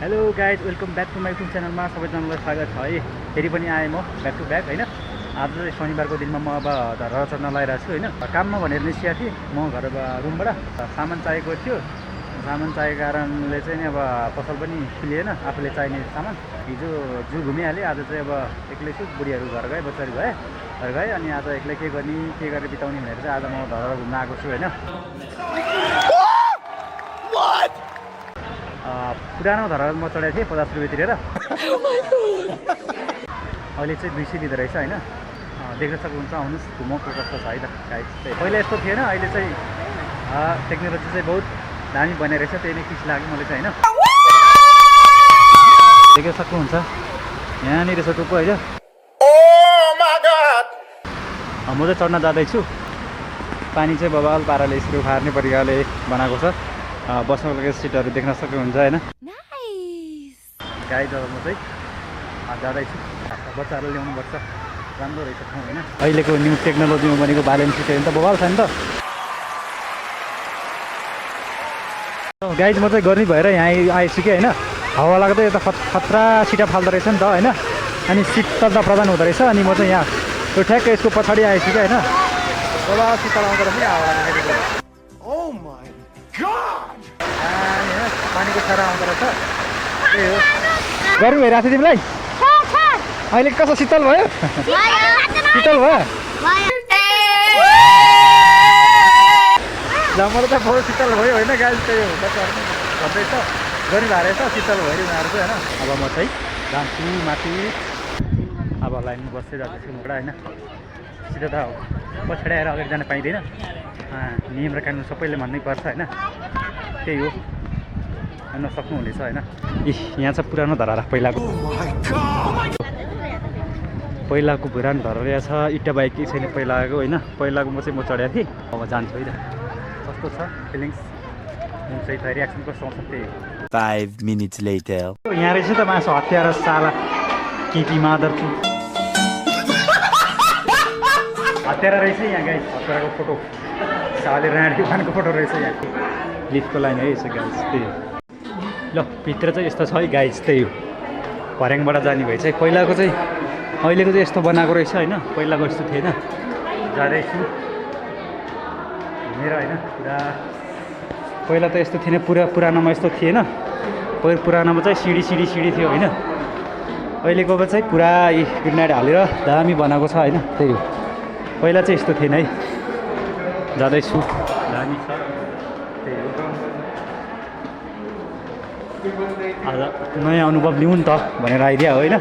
Hello guys, welcome back to my YouTube च्यानलमा सबैजनालाई स्वागत छ है। फेरि पनि आएँ म ब्याक टु ब्याक होइन। आज चाहिँ शनिबारको दिनमा म अब धरहरा चढ्न लगाइरहेको छु होइन। काममा भनेर निस्किएको थिएँ म घर रुमबाट। सामान चाहिएको थियो, सामान चाहिएको कारणले चाहिँ नि अब पसल पनि खुलिएन, आफूले चाहिने सामान। हिजो जू घुमिहालेँ, आज चाहिँ अब एक्लै छु। बुढीहरू घर गए, बच्चाहरू घर गए, अनि आज एक्लै के गरेर बिताउने भनेर चाहिँ आज म धरहरा घुम्न आएको छु होइन। पुरानो धरहरा म चढाएको थिएँ 50 रुपियाँ तिरेर। अहिले चाहिँ 200 लिँदो रहेछ होइन। देख्न सक्नुहुन्छ, आउनुहोस् घुमाउको कस्तो छ है त गाइस। पहिला यस्तो थिएन, अहिले चाहिँ टेक्नोलोजी चाहिँ बहुत दामी बने रहेछ। त्यही नै खुसी लाग्यो मलाई चाहिँ होइन। देख्न सक्नुहुन्छ यहाँनिर छ टुप्पो होइन। म चाहिँ चढ्न जाँदैछु। पानी चाहिँ बबाल पाराले यसरी उखार्ने परिकारले बनाएको छ। बस्नको लागि सिटहरू देख्न सक्नुहुन्छ होइन। गाइड म चाहिँ जाँदैछु। बच्चाहरूलाई ल्याउनुपर्छ, राम्रो रहेछ ठाउँ होइन। अहिलेको न्यू टेक्नोलोजीमा बनेको बालेन सिट होइन त, बबाल छ नि त। गाइड म चाहिँ गर्मी भएर यहाँ आइसकेँ होइन। हावा लाग्दै यता खतरा सिटा फाल्दो रहेछ नि त होइन। अनि शीतलता प्रदान हुँदो रहेछ। अनि म चाहिँ यहाँ त्यो ठ्याक्कै यसको पछाडि आइसकेँ होइन। बबाल शीतल आउँदो रहेछ हावा लाग्दाखेरि। पानीको छारा आउँदो रहेछ। त्यही हो, गर्मी भइरहेको थियो तिमीलाई? अहिले कस्तो शीतल भयो? शीतल भयो? मलाई त बहुत शीतल भयो होइन। गाडी त्यही हो, बच्चाहरू भन्दैछ गर्मी भएर रहेछ, शीतल भयो उनीहरू चाहिँ होइन। अब म चाहिँ जान्छु माथि। अब लाइनमा बस्दै जाँदैछु मबाट होइन। सिधै त पछाडि आएर अगाडि जान पाइँदैन। नियम र कानुन सबैले मान्नै पर्छ होइन। त्यही हो, भन्न सक्नुहुनेछ होइन। यहाँ चाहिँ पुरानो धरहरा पहिलाको पुरानो धरहरा छ। इट्टा बाइक केही छैन पहिलाको होइन। पहिलाको म चाहिँ चढेको थिएँ। अब जान्छु है त। कस्तो छ फिलिङ्स, हुन्छ है त, रियाक्सन कस्तो आउँछ त्यही। 5 minutes later. यहाँ रहेछ त मासु हत्याएर साला केटी मादर हत्यारा रहेछ यहाँ गाइस। हत्याराको फोटो साले राँडी खानको फोटो रहेछ यहाँ। लिफ्टको लाइन है यसो गाइस। त्यही हो। ल भित्र चाहिँ यस्तो छ है गाइस। त्यही हो, भर्याङबाट जाने भए चाहिँ। पहिलाको चाहिँ अहिलेको चाहिँ यस्तो बनाएको रहेछ होइन। पहिलाको यस्तो थिएन। जाँदैछु घुमेर होइन। पहिला त यस्तो थिएन, पुरानोमा यस्तो थिएन। पुरानोमा चाहिँ सिडी थियो होइन। अहिलेको चाहिँ पुरा ग्रेनाइट हालेर दामी बनाएको छ होइन। त्यही हो, पहिला चाहिँ यस्तो थिएन है। जाँदैछु, दामी छ। त्यही हो, आज नयाँ अनुभव लिउँ नि त भनेर आइदिया होइन।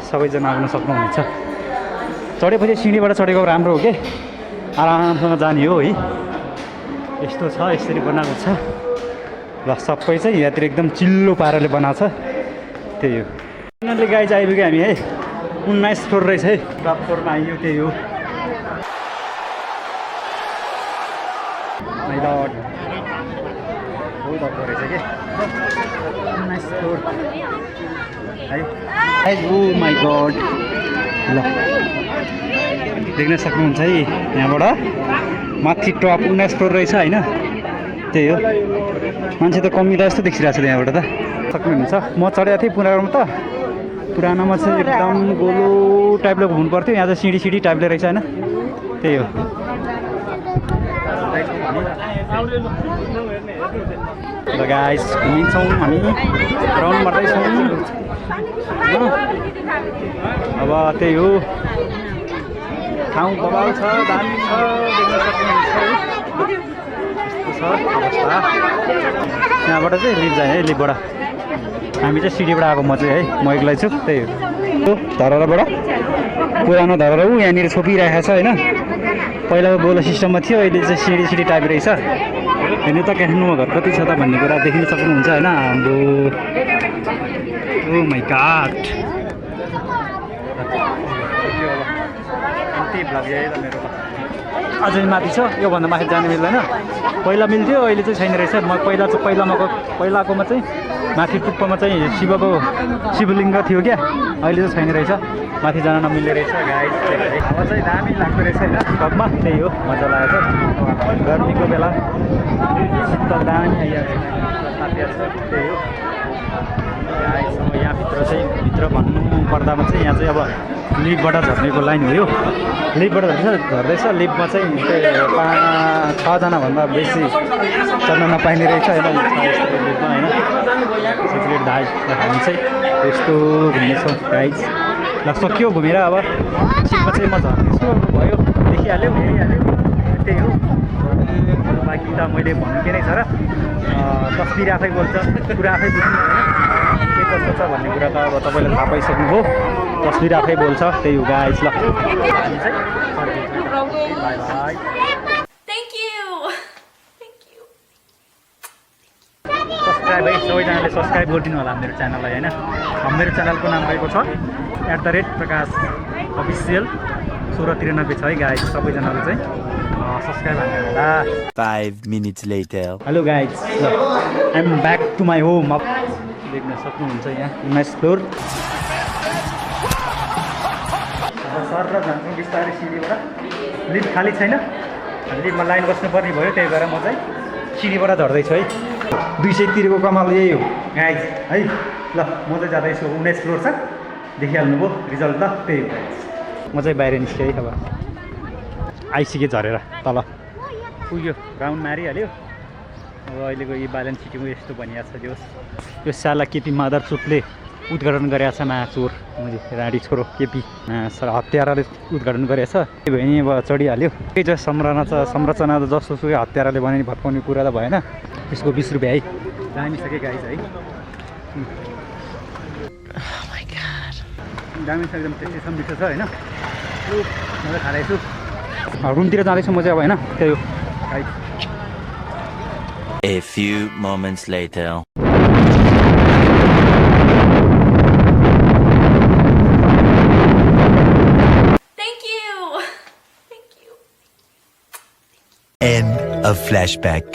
सबैजना आउन सक्नुहुनेछ। चढेपछि सिँढीबाट चढेको राम्रो हो कि, आरामसँग जाने हो है। यस्तो छ, यसरी बनाएको छ। ल सबै चाहिँ यहाँतिर एकदम चिल्लो पाराले बनाएको छ। त्यही हो। फाइनल्ली गाइज आइपुग्यो हामी है। 19 फ्लोर रहेछ है। टप फ्लोरमा आइयो। त्यही हो, बहुत अप्ठ्यारो रहेछ कि 19 फ्लोर है। ओ माई गड, ल देख्न सक्नुहुन्छ है यहाँबाट माथि टप 19 फ्लोर रहेछ होइन। त्यही हो, मान्छे त कमी त जस्तो देखिरहेको छ त्यहाँबाट त। सक्नुहुन्छ। म चढेको थिएँ पुरानोमा त। पुरानोमा चाहिँ एकदम गोलो टाइपले घुम्नु पर्थ्यो। यहाँ चाहिँ सिडी टाइपले रहेछ होइन। त्यही हो। ल गाइस घुमिन्छौँ हामी, राउन्ड मार्दैछौँ। अब त्यही हो, ठाउँ बबाल छ, दामी छ, देख्न सक्नुहुन्छ है। यस्तो छ अवस्था। यहाँबाट चाहिँ लिफ्ट जाने है। लिफ्टबाट हामी चाहिँ सिडीबाट आएको। म चाहिँ है, म एक्लै छु। त्यही हो, धरहराबाट पुरानो धरहरा ऊ यहाँनिर छोपिरहेको छ होइन। पहिलाको गोलो सिस्टममा थियो, अहिले चाहिँ सिडी टाइप रहेछ। हेर्नु त काठमाडौँमा घर कति छ त भन्ने कुरा देखिन सक्नुहुन्छ होइन। हाम्रो ओ माई गॉड, मेरो अझै माथि छ। योभन्दा माथि जानु मिल्दैन। पहिला मिल्थ्यो, अहिले चाहिँ छैन रहेछ। पहिलाकोमा चाहिँ माथि टुप्पोमा चाहिँ शिवलिङ्ग थियो क्या। अहिले चाहिँ छैन रहेछ, माथि जान नमिल्ने रहेछ गाइस। हावा चाहिँ दामी लाग्दो रहेछ होइन टपमा। त्यही हो, मजा लागेको छ। गर्मीको बेला शीतल दामी आइहाल्छ। त्यही हो। गाइस अब यहाँभित्र चाहिँ भित्र भन्नु पर्दामा चाहिँ यहाँ चाहिँ अब लिफ्टबाट झर्नेको लाइन हो यो लिफ्टबाट झर्दैछ लिफ्टमा चाहिँ त्यही 6जनाभन्दा बेसी चढ्न नपाइने रहेछ होइन लिफ्टमा होइन सिक्रेट धाई हामी चाहिँ त्यस्तो घुम्नेछौँ गाइस ल सक्यो घुमेर अब सिटमा चाहिँ म झर्नेछु भयो देखिहाल्यो हेरिहाल्यो त्यही हो बाँकी त मैले भन्नु के नै छ र तस्बिर आफै बोल्छ कुरा आफै बुझ्नु होइन के कस्तो छ भन्ने कुरा त अब तपाईँले थाहा पाइसक्नुभयो तस्बिर आफै बोल्छ त्यही हो गाइस ल हामी चाहिँ बाई बाई सब्सक्राइब है सबैजनाले सब्सक्राइब गरिदिनु होला मेरो च्यानललाई होइन मेरो च्यानलको नाम रहेको छ @प्रकाश अफिसियल 1693 छ है गाइस सबैजनाले चाहिँ सब्सक्राइब हान्नु होला 5 minutes later. हेलो गाइस ल I am back to my home अब देख्न सक्नुहुन्छ यहाँ 19 फ्लोर अब सर र जान्छौँ बिस्तारै सिँढीबाट लिफ्ट खाली छैन लिफ्टमा लाइन बस्नुपर्ने भयो त्यही भएर म चाहिँ सिँढीबाट झर्दैछु है 200 तिरेको कमाल यही हो गाइस है ल म चाहिँ जाँदैछु 19 फ्लोर छ देखिहाल्नुभयो रिजल्ट त त्यही हो म चाहिँ बाहिर निस्केँ है अब आइसकेँ झरेर तल पुग्यो ग्राउन्ड मारिहाल्यो अब अहिलेको यो ब्यालेन्स सिटीको यस्तो भनिएको छ यो साला केपी मादरचोटले उद्घाटन गरेको छ चोर मैले राडी छोरो केपी हत्याराले उद्घाटन गरेको छ त्यही भयो नि अब चढिहाल्यो त्यही चाहिँ संरचना त जस्तो हत्याराले बनाउने भत्काउने कुरा त भएन त्यसको 20 रुपियाँ है दामिसके गाइस है दामी छ एकदम टेस्टी मिठो छ होइन म चाहिँ खाँदैछु रुमतिर जाँदैछु म चाहिँ अब होइन त्यही हो guys A few moments later. End of flashback.